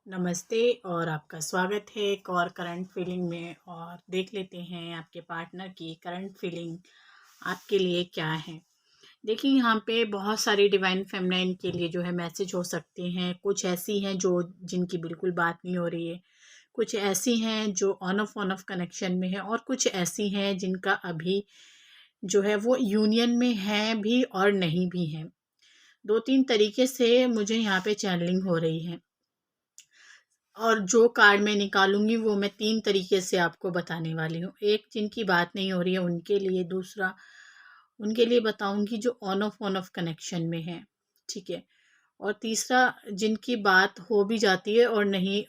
नमस्ते और आपका स्वागत है एक और करंट फीलिंग में। और देख लेते हैं आपके पार्टनर की करंट फीलिंग आपके लिए क्या है। देखिए, यहाँ पे बहुत सारी डिवाइन फेमिनाइन के लिए जो है मैसेज हो सकते हैं। कुछ ऐसी हैं जो जिनकी बिल्कुल बात नहीं हो रही है, कुछ ऐसी हैं जो ऑन ऑफ कनेक्शन में है, और कुछ ऐसी हैं जिनका अभी जो है वो यूनियन में है भी और नहीं भी है। 2-3 तरीके से मुझे यहाँ पे चैनलिंग हो रही है, और जो कार्ड मैं निकालूंगी वो मैं 3 तरीके से आपको बताने वाली हूँ। एक, जिनकी बात नहीं हो रही है उनके लिए। दूसरा, उनके लिए बताऊंगी जो ऑन ऑफ कनेक्शन में है, ठीक है। और तीसरा, जिनकी बात हो भी जाती है और नहीं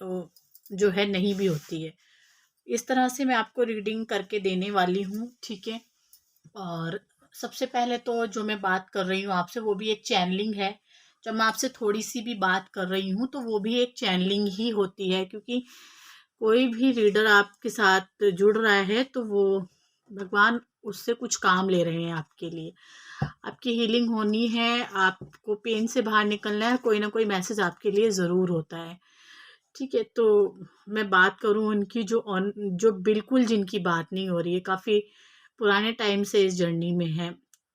जो है नहीं भी होती है। इस तरह से मैं आपको रीडिंग करके देने वाली हूँ, ठीक है। और सबसे पहले तो जो मैं बात कर रही हूँ आपसे वो भी एक चैनलिंग है। जब मैं आपसे थोड़ी सी भी बात कर रही हूँ तो वो भी एक चैनलिंग ही होती है, क्योंकि कोई भी रीडर आपके साथ जुड़ रहा है तो वो भगवान उससे कुछ काम ले रहे हैं आपके लिए। आपकी हीलिंग होनी है, आपको पेन से बाहर निकलना है, कोई ना कोई मैसेज आपके लिए ज़रूर होता है, ठीक है। तो मैं बात करूं उनकी जो बिल्कुल जिनकी बात नहीं हो रही है, काफ़ी पुराने टाइम से इस जर्नी में है,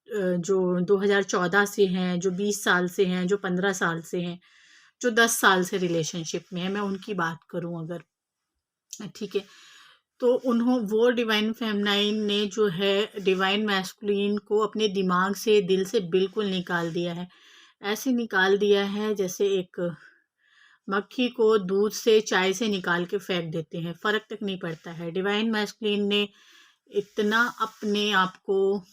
जो 2014 से हैं, जो 20 साल से हैं, जो 15 साल से हैं, जो 10 साल से रिलेशनशिप में है, मैं उनकी बात करूं अगर, ठीक है। तो उन्हों वो डिवाइन फेमिनाइन ने जो है डिवाइन मैस्कुलिन को अपने दिमाग से, दिल से बिल्कुल निकाल दिया है। ऐसे निकाल दिया है जैसे एक मक्खी को दूध से, चाय से निकाल के फेंक देते हैं, फर्क तक नहीं पड़ता है। डिवाइन मैस्कुलिन ने इतना अपने आप को,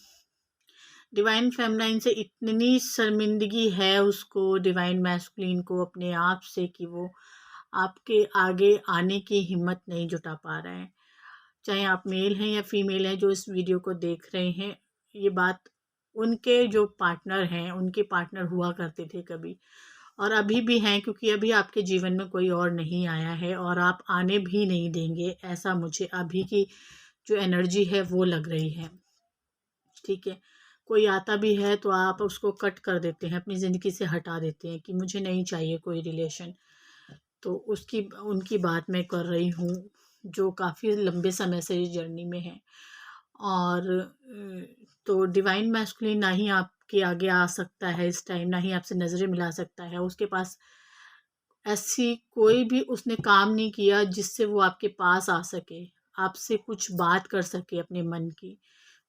डिवाइन फेमिनाइन से इतनी शर्मिंदगी है उसको, डिवाइन मैस्कुलिन को अपने आप से, कि वो आपके आगे आने की हिम्मत नहीं जुटा पा रहा है। चाहे आप मेल हैं या फीमेल हैं जो इस वीडियो को देख रहे हैं, ये बात उनके जो पार्टनर हैं, उनके पार्टनर हुआ करते थे कभी, और अभी भी हैं, क्योंकि अभी आपके जीवन में कोई और नहीं आया है और आप आने भी नहीं देंगे, ऐसा मुझे अभी की जो एनर्जी है वो लग रही है, ठीक है। कोई आता भी है तो आप उसको कट कर देते हैं, अपनी ज़िंदगी से हटा देते हैं कि मुझे नहीं चाहिए कोई रिलेशन। तो उसकी उनकी बात मैं कर रही हूँ जो काफ़ी लंबे समय से इस जर्नी में है। और तो डिवाइन मैस्कुलिन ना ही आपके आगे आ सकता है इस टाइम, ना ही आपसे नज़रें मिला सकता है। उसके पास ऐसी कोई भी उसने काम नहीं किया जिससे वो आपके पास आ सके, आपसे कुछ बात कर सके अपने मन की।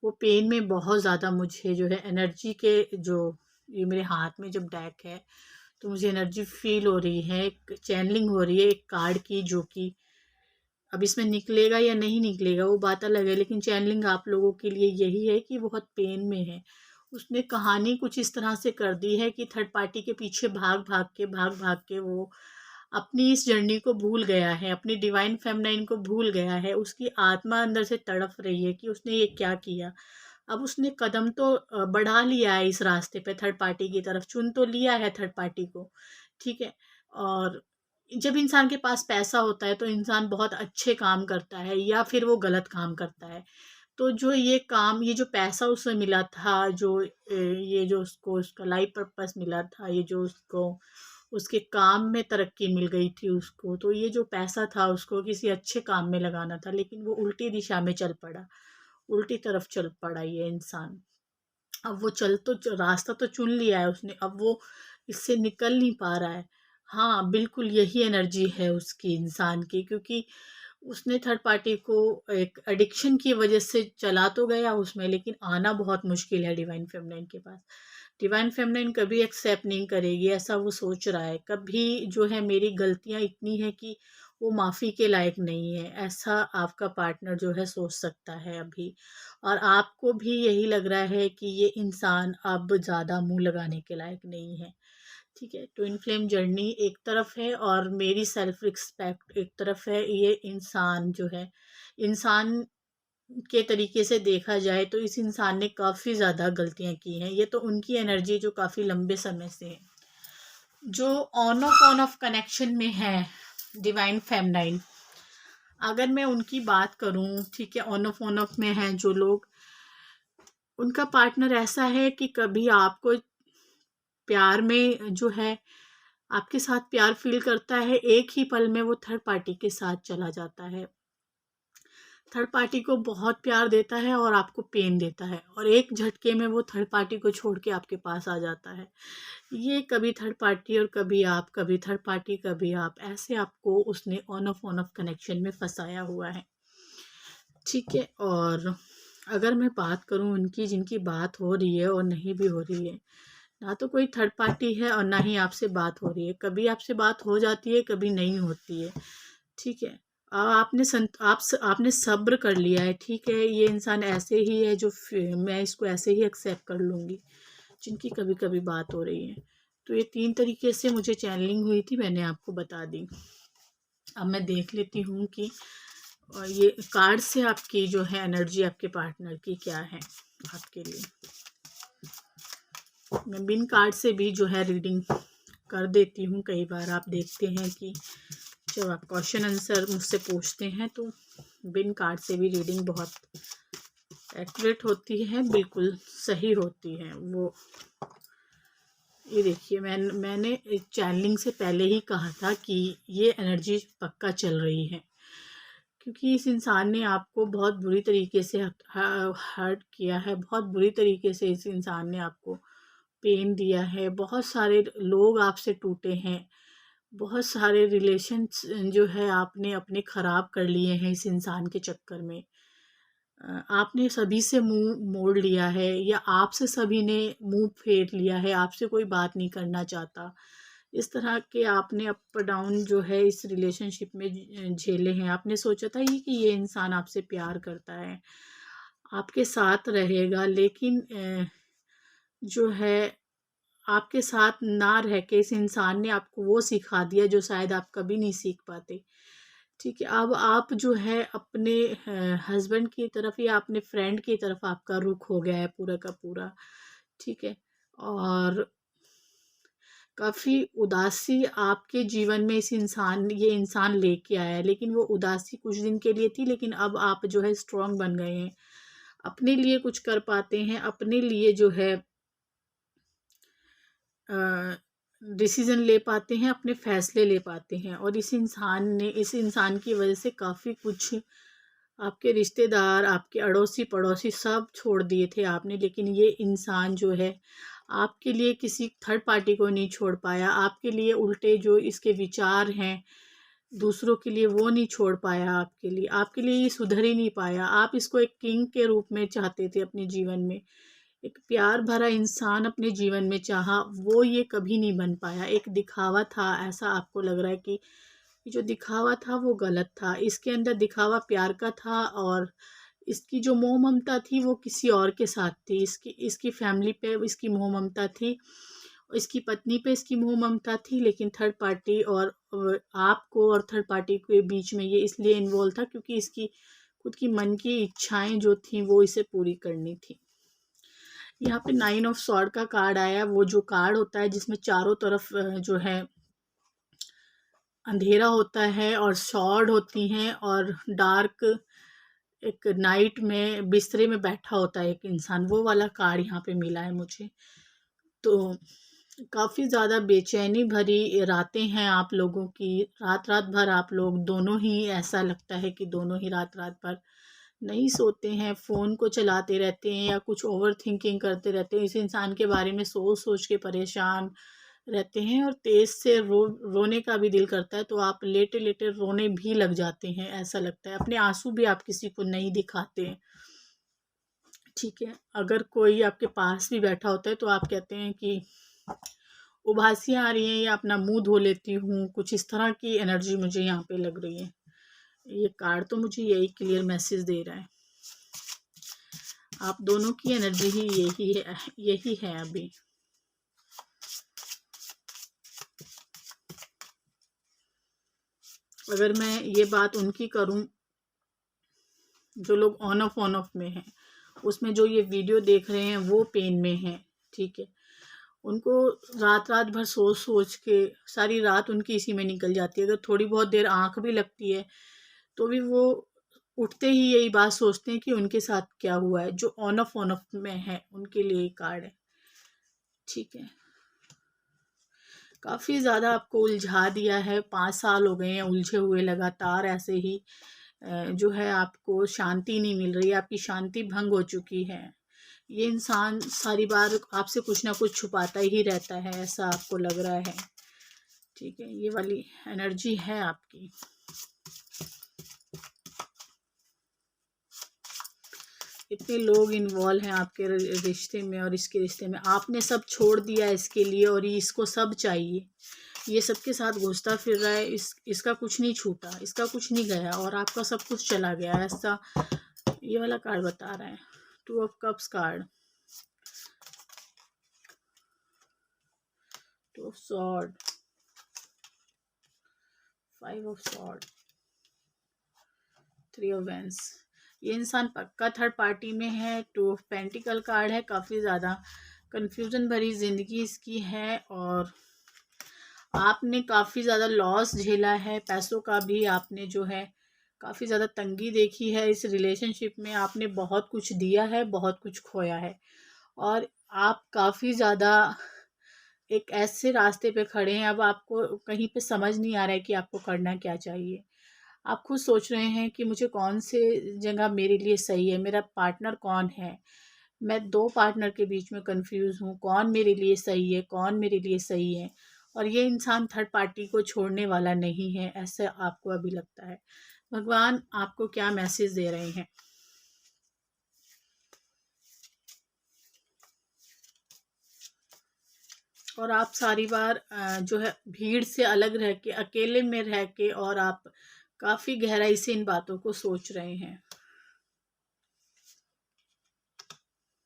वो पेन में बहुत ज़्यादा, मुझे जो है एनर्जी के जो, ये मेरे हाथ में जब डेक है तो मुझे एनर्जी फील हो रही है, एक चैनलिंग हो रही है एक कार्ड की, जो कि अब इसमें निकलेगा या नहीं निकलेगा वो बात अलग है, लेकिन चैनलिंग आप लोगों के लिए यही है कि बहुत पेन में है। उसने कहानी कुछ इस तरह से कर दी है कि थर्ड पार्टी के पीछे भाग भाग के वो अपनी इस जर्नी को भूल गया है, अपनी डिवाइन फेमिनाइन को भूल गया है। उसकी आत्मा अंदर से तड़प रही है कि उसने ये क्या किया। अब उसने कदम तो बढ़ा लिया है इस रास्ते पे, थर्ड पार्टी की तरफ चुन तो लिया है थर्ड पार्टी को, ठीक है। और जब इंसान के पास पैसा होता है तो इंसान बहुत अच्छे काम करता है या फिर वो गलत काम करता है। तो जो ये काम, ये जो पैसा उसे मिला था, जो ये जो उसको उसका लाइफ पर्पस मिला था, ये जो उसको उसके काम में तरक्की मिल गई थी उसको, तो ये जो पैसा था उसको किसी अच्छे काम में लगाना था, लेकिन वो उल्टी दिशा में चल पड़ा, उल्टी तरफ चल पड़ा ये इंसान। अब वो चल तो रास्ता तो चुन लिया है उसने, अब वो इससे निकल नहीं पा रहा है। हाँ, बिल्कुल यही एनर्जी है उसकी, इंसान की, क्योंकि उसने थर्ड पार्टी को एक एडिक्शन की वजह से चला तो गया उसमें, लेकिन आना बहुत मुश्किल है डिवाइन फेमिनाइन के पास। डिवाइन फेमिनाइन कभी एक्सेप्ट नहीं करेगी, ऐसा वो सोच रहा है। कभी जो है मेरी गलतियां इतनी है कि वो माफ़ी के लायक नहीं है, ऐसा आपका पार्टनर जो है सोच सकता है अभी। और आपको भी यही लग रहा है कि ये इंसान अब ज़्यादा मुंह लगाने के लायक नहीं है, ठीक है। ट्विन फ्लेम जर्नी एक तरफ है और मेरी सेल्फ रिस्पेक्ट एक तरफ है। ये इंसान जो है, इंसान के तरीके से देखा जाए तो इस इंसान ने काफ़ी ज़्यादा गलतियां की हैं। ये तो उनकी एनर्जी जो काफ़ी लंबे समय से है, जो ऑन ऑफ कनेक्शन में है डिवाइन फेमिनाइन। अगर मैं उनकी बात करूं, ठीक है, ऑन ऑफ में हैं जो लोग, उनका पार्टनर ऐसा है कि कभी आपको प्यार में जो है आपके साथ प्यार फील करता है, एक ही पल में वो थर्ड पार्टी के साथ चला जाता है। थर्ड पार्टी को बहुत प्यार देता है और आपको पेन देता है, और एक झटके में वो थर्ड पार्टी को छोड़ के आपके पास आ जाता है। ये कभी थर्ड पार्टी और कभी आप, कभी थर्ड पार्टी कभी आप, ऐसे आपको उसने ऑन ऑफ कनेक्शन में फंसाया हुआ है। ठीक है। और अगर मैं बात करूं उनकी जिनकी बात हो रही है और नहीं भी हो रही है, ना तो कोई थर्ड पार्टी है और ना ही आपसे बात हो रही है। कभी आपसे बात हो जाती है, कभी नहीं होती है। ठीक है। आपने सब्र कर लिया है। ठीक है, ये इंसान ऐसे ही है, जो मैं इसको ऐसे ही एक्सेप्ट कर लूँगी, जिनकी कभी कभी बात हो रही है। तो ये 3 तरीके से मुझे चैनलिंग हुई थी, मैंने आपको बता दी। अब मैं देख लेती हूँ कि ये कार्ड से आपकी जो है एनर्जी आपके पार्टनर की क्या है आपके लिए। मैं बिन कार्ड से भी जो है रीडिंग कर देती हूँ। कई बार आप देखते हैं कि जब आप क्वेश्चन आंसर मुझसे पूछते हैं तो बिन कार्ड से भी रीडिंग बहुत एक्यूरेट होती है, बिल्कुल सही होती है वो। ये देखिए, मैंने चैनलिंग से पहले ही कहा था कि ये एनर्जी पक्का चल रही है, क्योंकि इस इंसान ने आपको बहुत बुरी तरीके से हर्ट किया है। बहुत बुरी तरीके से इस इंसान ने आपको पेन दिया है। बहुत सारे लोग आपसे टूटे हैं। बहुत सारे रिलेशन्स जो है आपने अपने ख़राब कर लिए हैं इस इंसान के चक्कर में। आपने सभी से मुंह मोड़ लिया है, या आपसे सभी ने मुंह फेर लिया है, आपसे कोई बात नहीं करना चाहता। इस तरह के आपने अप डाउन जो है इस रिलेशनशिप में झेले हैं। आपने सोचा था कि ये इंसान आपसे प्यार करता है, आपके साथ रहेगा, लेकिन जो है आपके साथ ना रह के इस इंसान ने आपको वो सिखा दिया जो शायद आप कभी नहीं सीख पाते। ठीक है, अब आप जो है अपने हस्बैंड की तरफ या अपने फ्रेंड की तरफ आपका रुख हो गया है पूरा का पूरा। ठीक है। और काफ़ी उदासी आपके जीवन में ये इंसान लेके आया है, लेकिन वो उदासी कुछ दिन के लिए थी, लेकिन अब आप जो है स्ट्रांग बन गए हैं, अपने लिए कुछ कर पाते हैं, अपने लिए जो है डिसीज़न ले पाते हैं, अपने फ़ैसले ले पाते हैं। और इस इंसान की वजह से काफ़ी कुछ आपके रिश्तेदार, आपके अड़ोसी-पड़ोसी सब छोड़ दिए थे आपने, लेकिन ये इंसान जो है आपके लिए किसी थर्ड पार्टी को नहीं छोड़ पाया। आपके लिए उल्टे जो इसके विचार हैं दूसरों के लिए, वो नहीं छोड़ पाया आपके लिए। आपके लिए ये सुधर ही नहीं पाया। आप इसको एक किंग के रूप में चाहते थे अपने जीवन में। एक प्यार भरा इंसान अपने जीवन में चाहा, वो ये कभी नहीं बन पाया। एक दिखावा था, ऐसा आपको लग रहा है कि जो दिखावा था वो गलत था। इसके अंदर दिखावा प्यार का था, और इसकी जो मोह ममता थी वो किसी और के साथ थी। इसकी इसकी फैमिली पे इसकी मोह ममता थी, इसकी पत्नी पे इसकी मोह ममता थी, लेकिन थर्ड पार्टी और आपको और थर्ड पार्टी के बीच में ये इसलिए इन्वॉल्व था क्योंकि इसकी खुद की मन की इच्छाएं जो थी वो इसे पूरी करनी थी। यहाँ पे 9 ऑफ सॉर्ड का कार्ड आया, वो जो कार्ड होता है जिसमें चारों तरफ जो है अंधेरा होता है और सॉर्ड होती हैं, और डार्क एक नाइट में बिस्तरे में बैठा होता है एक इंसान, वो वाला कार्ड यहाँ पे मिला है मुझे। तो काफ़ी ज़्यादा बेचैनी भरी रातें हैं आप लोगों की। रात रात भर आप लोग दोनों ही, ऐसा लगता है कि दोनों ही रात रात भर नहीं सोते हैं, फ़ोन को चलाते रहते हैं या कुछ ओवर थिंकिंग करते रहते हैं। इस इंसान के बारे में सोच सोच के परेशान रहते हैं, और तेज़ से रोने का भी दिल करता है तो आप लेटे लेटे रोने भी लग जाते हैं। ऐसा लगता है, अपने आंसू भी आप किसी को नहीं दिखाते हैं। ठीक है। अगर कोई आपके पास भी बैठा होता है तो आप कहते हैं कि उबासियाँ आ रही हैं या अपना मुंह धो लेती हूँ, कुछ इस तरह की एनर्जी मुझे यहाँ पे लग रही है। ये कार्ड तो मुझे यही क्लियर मैसेज दे रहा है। आप दोनों की एनर्जी ही यही है अभी। अगर मैं ये बात उनकी करूं जो लोग ऑन ऑफ में हैं, उसमें जो ये वीडियो देख रहे हैं वो पेन में हैं। ठीक है। उनको रात रात भर सोच सोच के सारी रात उनकी इसी में निकल जाती है। अगर थोड़ी बहुत देर आंख भी लगती है तो भी वो उठते ही यही बात सोचते हैं कि उनके साथ क्या हुआ है। जो ऑन ऑफ में है उनके लिए कार्ड है। ठीक है। काफ़ी ज़्यादा आपको उलझा दिया है, 5 साल हो गए हैं उलझे हुए लगातार ऐसे ही। जो है आपको शांति नहीं मिल रही है, आपकी शांति भंग हो चुकी है। ये इंसान सारी बार आपसे कुछ ना कुछ छुपाता ही रहता है, ऐसा आपको लग रहा है। ठीक है, ये वाली एनर्जी है आपकी। इतने लोग इन्वॉल्व हैं आपके रिश्ते में और इसके रिश्ते में, आपने सब छोड़ दिया इसके लिए और ये इसको सब चाहिए। ये सबके साथ घुसता फिर रहा है, इसका कुछ नहीं छूटा, इसका कुछ नहीं गया और आपका सब कुछ चला गया, ऐसा ये वाला कार्ड बता रहा है। 2 of cups card, 2 of sword, 5 of sword, 3 of wands. ये इंसान पक्का थर्ड पार्टी में है। 2 ऑफ पेंटिकल कार्ड है, काफ़ी ज़्यादा कंफ्यूजन भरी ज़िंदगी इसकी है और आपने काफ़ी ज़्यादा लॉस झेला है, पैसों का भी आपने जो है काफ़ी ज़्यादा तंगी देखी है इस रिलेशनशिप में। आपने बहुत कुछ दिया है, बहुत कुछ खोया है और आप काफ़ी ज़्यादा एक ऐसे रास्ते पे खड़े हैं, अब आपको कहीं पे समझ नहीं आ रहा है कि आपको करना क्या चाहिए। आप खुद सोच रहे हैं कि मुझे कौन से जगह मेरे लिए सही है, मेरा पार्टनर कौन है। मैं 2 पार्टनर के बीच में कंफ्यूज हूँ, कौन मेरे लिए सही है, कौन मेरे लिए सही है। और ये इंसान थर्ड पार्टी को छोड़ने वाला नहीं है, ऐसा आपको अभी लगता है। भगवान आपको क्या मैसेज दे रहे हैं? और आप सारी बार जो है भीड़ से अलग रह के, अकेले में रह के, और आप काफ़ी गहराई से इन बातों को सोच रहे हैं।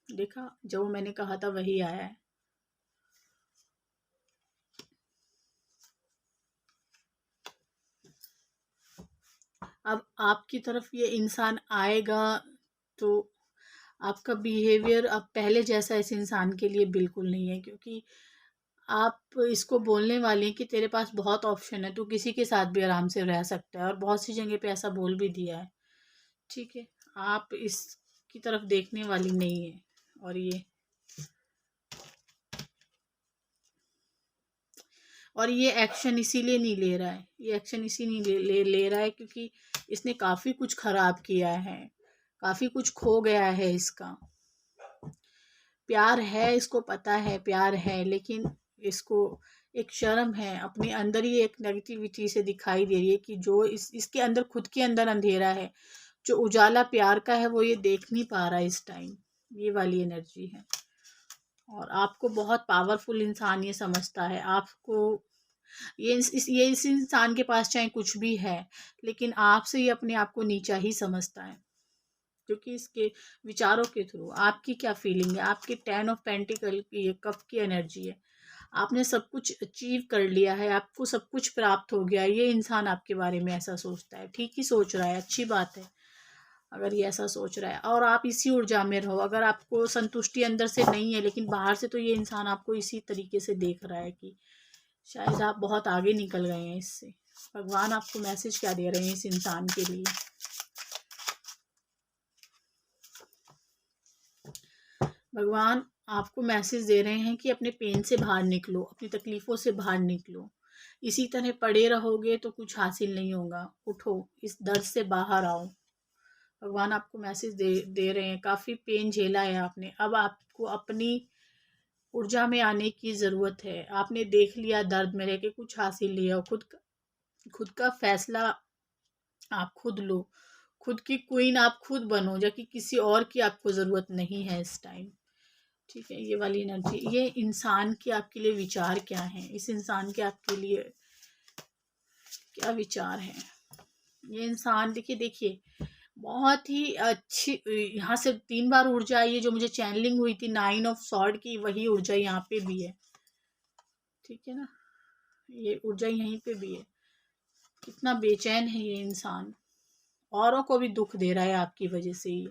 देखा, जो मैंने कहा था वही आया है। अब आपकी तरफ ये इंसान आएगा तो आपका बिहेवियर अब पहले जैसा इस इंसान के लिए बिल्कुल नहीं है, क्योंकि आप इसको बोलने वाले हैं कि तेरे पास बहुत ऑप्शन है, तू किसी के साथ भी आराम से रह सकता है, और बहुत सी जगह पे ऐसा बोल भी दिया है। ठीक है, आप इसकी तरफ देखने वाली नहीं है। और ये एक्शन इसीलिए नहीं ले रहा है, ये एक्शन इसी नहीं ले रहा है क्योंकि इसने काफ़ी कुछ खराब किया है, काफ़ी कुछ खो गया है इसका। प्यार है, इसको पता है प्यार है, लेकिन इसको एक शर्म है, अपने अंदर ही एक नेगेटिविटी से दिखाई दे रही है कि जो इसके अंदर, खुद के अंदर अंधेरा है, जो उजाला प्यार का है वो ये देख नहीं पा रहा है इस टाइम। ये वाली एनर्जी है। और आपको बहुत पावरफुल इंसान ये समझता है आपको। ये इस इंसान के पास चाहे कुछ भी है, लेकिन आपसे ये अपने आप को नीचा ही समझता है, क्योंकि इसके विचारों के थ्रू आपकी क्या फीलिंग है। आपकी 10 ऑफ पेंटिकल की ये कप की एनर्जी है, आपने सब कुछ अचीव कर लिया है, आपको सब कुछ प्राप्त हो गया। ये इंसान आपके बारे में ऐसा सोचता है, ठीक ही सोच रहा है, अच्छी बात है अगर ये ऐसा सोच रहा है, और आप इसी ऊर्जा में रहो। अगर आपको संतुष्टि अंदर से नहीं है, लेकिन बाहर से तो ये इंसान आपको इसी तरीके से देख रहा है कि शायद आप बहुत आगे निकल गए हैं इससे। भगवान आपको मैसेज क्या दे रहे हैं इस इंसान के लिए? भगवान आपको मैसेज दे रहे हैं कि अपने पेन से बाहर निकलो, अपनी तकलीफ़ों से बाहर निकलो। इसी तरह पड़े रहोगे तो कुछ हासिल नहीं होगा। उठो, इस दर्द से बाहर आओ। भगवान आपको मैसेज दे रहे हैं, काफ़ी पेन झेला है आपने, अब आपको अपनी ऊर्जा में आने की ज़रूरत है। आपने देख लिया दर्द में रह के कुछ हासिल नहीं है, खुद का फैसला आप खुद लो, खुद की क्वीन आप खुद बनो, जबकि किसी और की आपको ज़रूरत नहीं है इस टाइम। ठीक है, ये वाली एनर्जी। ये इंसान के आपके लिए विचार क्या हैं? इस इंसान के आपके लिए क्या विचार हैं? ये इंसान देखिए बहुत ही अच्छी, यहाँ से 3 बार ऊर्जा आई है जो मुझे चैनलिंग हुई थी 9 ऑफ सॉर्ड की, वही ऊर्जा यहाँ पे भी है। ठीक है ना, ये ऊर्जा यहीं पे भी है। कितना बेचैन है ये इंसान, औरों को भी दुख दे रहा है आपकी वजह से, ये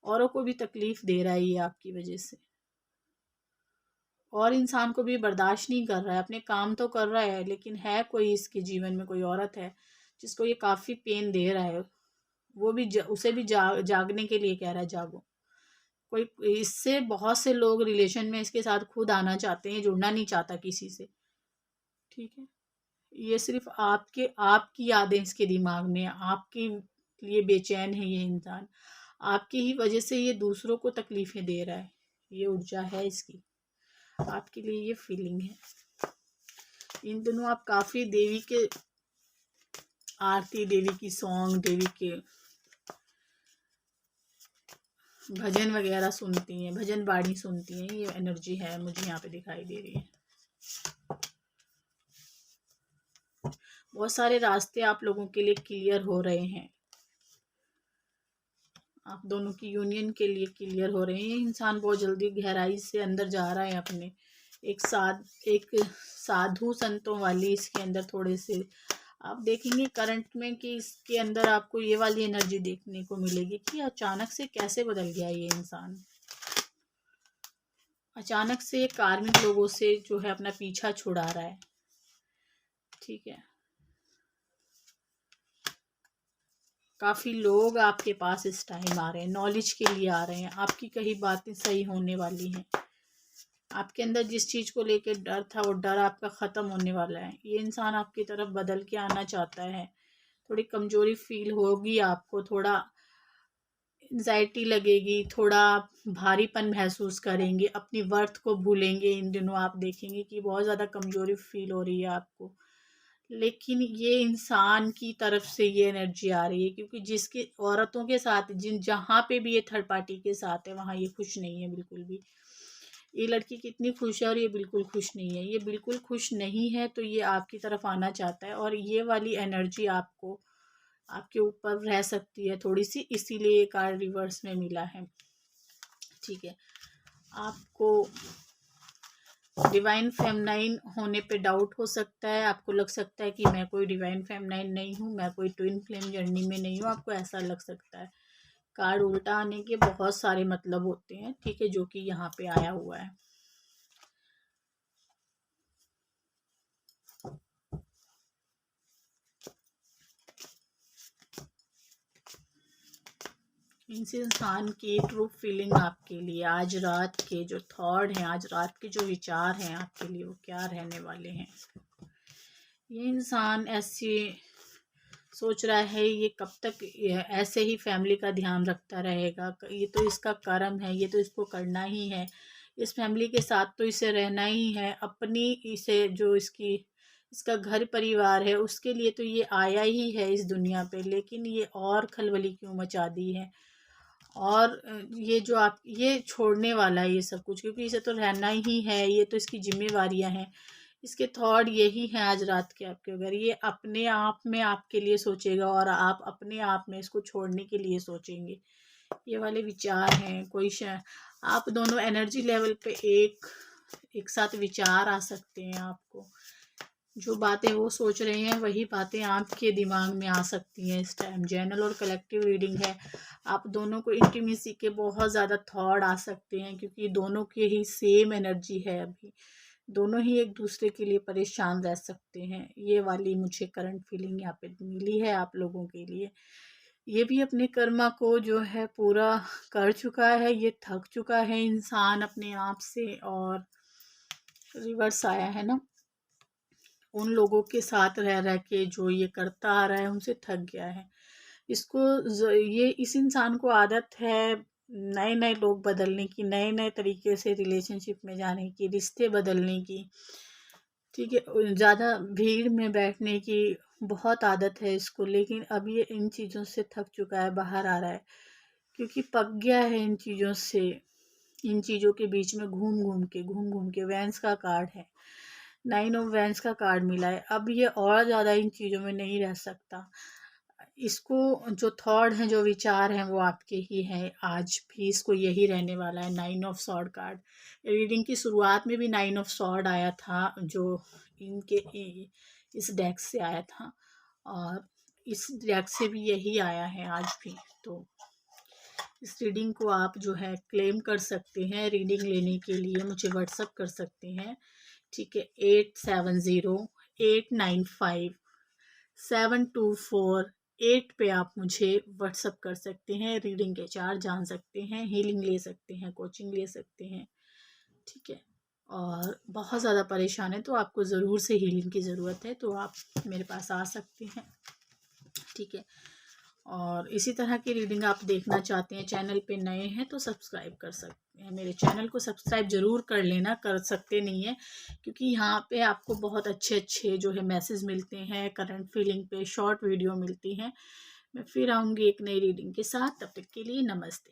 औरों को भी तकलीफ दे रहा है ये आपकी वजह से, और इंसान को भी बर्दाश्त नहीं कर रहा है। अपने काम तो कर रहा है, लेकिन है कोई इसके जीवन में, कोई औरत है जिसको ये काफ़ी पेन दे रहा है। वो भी उसे भी जागने के लिए कह रहा है, जागो। कोई इससे बहुत से लोग रिलेशन में इसके साथ खुद आना चाहते हैं, जुड़ना नहीं चाहता किसी से। ठीक है, ये सिर्फ आपकी यादें इसके दिमाग में है, आपके लिए बेचैन है ये इंसान, आपकी ही वजह से ये दूसरों को तकलीफें दे रहा है। ये ऊर्जा है इसकी, आपके लिए ये फीलिंग है। इन दिनों आप काफ़ी देवी के आरती, देवी की सॉन्ग, देवी के भजन वगैरह सुनती हैं, भजन बाणी सुनती हैं। ये एनर्जी है, मुझे यहाँ पे दिखाई दे रही है। बहुत सारे रास्ते आप लोगों के लिए क्लियर हो रहे हैं, आप दोनों की यूनियन के लिए क्लियर हो रहे हैं। ये इंसान बहुत जल्दी गहराई से अंदर जा रहा है अपने। एक साधु संतों वाली इसके अंदर थोड़े से आप देखेंगे करंट में कि इसके अंदर आपको ये वाली एनर्जी देखने को मिलेगी कि अचानक से कैसे बदल गया ये इंसान। अचानक से ये कार्मिक लोगों से जो है अपना पीछा छुड़ा रहा है। ठीक है, काफ़ी लोग आपके पास इस टाइम आ रहे हैं, नॉलेज के लिए आ रहे हैं। आपकी कई बातें सही होने वाली हैं। आपके अंदर जिस चीज़ को लेके डर था वो डर आपका ख़त्म होने वाला है। ये इंसान आपकी तरफ बदल के आना चाहता है। थोड़ी कमज़ोरी फील होगी आपको, थोड़ा एंजाइटी लगेगी, थोड़ा भारीपन महसूस करेंगे, अपनी वर्थ को भूलेंगे। इन दिनों आप देखेंगे कि बहुत ज़्यादा कमज़ोरी फील हो रही है आपको। लेकिन ये इंसान की तरफ से ये एनर्जी आ रही है, क्योंकि जिसके औरतों के साथ जहाँ पे भी ये थर्ड पार्टी के साथ है वहाँ ये खुश नहीं है बिल्कुल भी। ये लड़की कितनी खुश है और ये बिल्कुल खुश नहीं है। ये बिल्कुल खुश नहीं है तो ये आपकी तरफ आना चाहता है, और ये वाली एनर्जी आपको आपके ऊपर रह सकती है थोड़ी सी, इसीलिए ये कार्ड रिवर्स में मिला है। ठीक है, आपको डिवाइन फेमनाइन होने पे डाउट हो सकता है। आपको लग सकता है कि मैं कोई डिवाइन फेमनाइन नहीं हूँ, मैं कोई ट्विन फ्लेम जर्नी में नहीं हूँ, आपको ऐसा लग सकता है। कार्ड उल्टा आने के बहुत सारे मतलब होते हैं, ठीक है, जो कि यहाँ पे आया हुआ है। इस इंसान की ट्रू फीलिंग आपके लिए, आज रात के जो थॉट हैं, आज रात के जो विचार हैं आपके लिए, वो क्या रहने वाले हैं। ये इंसान ऐसे सोच रहा है, ये कब तक ऐसे ही फैमिली का ध्यान रखता रहेगा। ये तो इसका कर्म है, ये तो इसको करना ही है, इस फैमिली के साथ तो इसे रहना ही है। अपनी इसे जो इसका घर परिवार है उसके लिए तो ये आया ही है इस दुनिया पे, लेकिन ये और खलबली क्यों मचा दी है। और ये जो आप ये छोड़ने वाला है ये सब कुछ, क्योंकि इसे तो रहना ही है, ये तो इसकी जिम्मेवारियां हैं। इसके थॉट यही हैं आज रात के आपके, अगर ये अपने आप में आपके लिए सोचेगा और आप अपने आप में इसको छोड़ने के लिए सोचेंगे। ये वाले विचार हैं। आप दोनों एनर्जी लेवल पे एक साथ विचार आ सकते हैं। आपको जो बातें वो सोच रहे हैं वही बातें आपके दिमाग में आ सकती हैं इस टाइम। जनरल और कलेक्टिव रीडिंग है। आप दोनों को इंटीमेसी के बहुत ज़्यादा थॉट आ सकते हैं, क्योंकि दोनों के ही सेम एनर्जी है अभी। दोनों ही एक दूसरे के लिए परेशान रह सकते हैं। ये वाली मुझे करंट फीलिंग यहाँ पे मिली है आप लोगों के लिए। ये भी अपने कर्मा को जो है पूरा कर चुका है, ये थक चुका है इंसान अपने आप से, और रिवर्स आया है ना, उन लोगों के साथ रह रह के जो ये करता आ रहा है उनसे थक गया है। ये इस इंसान को आदत है नए नए लोग बदलने की, नए नए तरीके से रिलेशनशिप में जाने की, रिश्ते बदलने की। ठीक है, ज़्यादा भीड़ में बैठने की बहुत आदत है इसको, लेकिन अब ये इन चीज़ों से थक चुका है, बाहर आ रहा है, क्योंकि पक गया है इन चीज़ों से। इन चीज़ों के बीच में घूम घूम के वैंस का कार्ड है, 9 ऑफ वैंस का कार्ड मिला है। अब ये और ज़्यादा इन चीज़ों में नहीं रह सकता। इसको जो थॉट हैं, जो विचार हैं, वो आपके ही हैं। आज भी इसको यही रहने वाला है। 9 ऑफ सॉर्ड कार्ड रीडिंग की शुरुआत में भी 9 ऑफ सॉर्ड आया था, जो इनके इस डेक से आया था, और इस डेक से भी यही आया है आज भी। तो इस रीडिंग को आप जो है क्लेम कर सकते हैं। रीडिंग लेने के लिए मुझे व्हाट्सअप कर सकते हैं। ठीक है, 8708957248 पे आप मुझे व्हाट्सअप कर सकते हैं। रीडिंग के चार्ज जान सकते हैं, हीलिंग ले सकते हैं, कोचिंग ले सकते हैं। ठीक है, और बहुत ज़्यादा परेशान है तो आपको ज़रूर से हीलिंग की ज़रूरत है, तो आप मेरे पास आ सकते हैं, ठीक है। और इसी तरह की रीडिंग आप देखना चाहते हैं, चैनल पे नए हैं तो सब्सक्राइब कर सकते हैं, मेरे चैनल को सब्सक्राइब ज़रूर कर लेना, कर सकते नहीं है क्योंकि यहाँ पे आपको बहुत अच्छे अच्छे जो है मैसेज मिलते हैं, करंट फीलिंग पे शॉर्ट वीडियो मिलती हैं। मैं फिर आऊँगी एक नई रीडिंग के साथ, तब तक के लिए नमस्ते।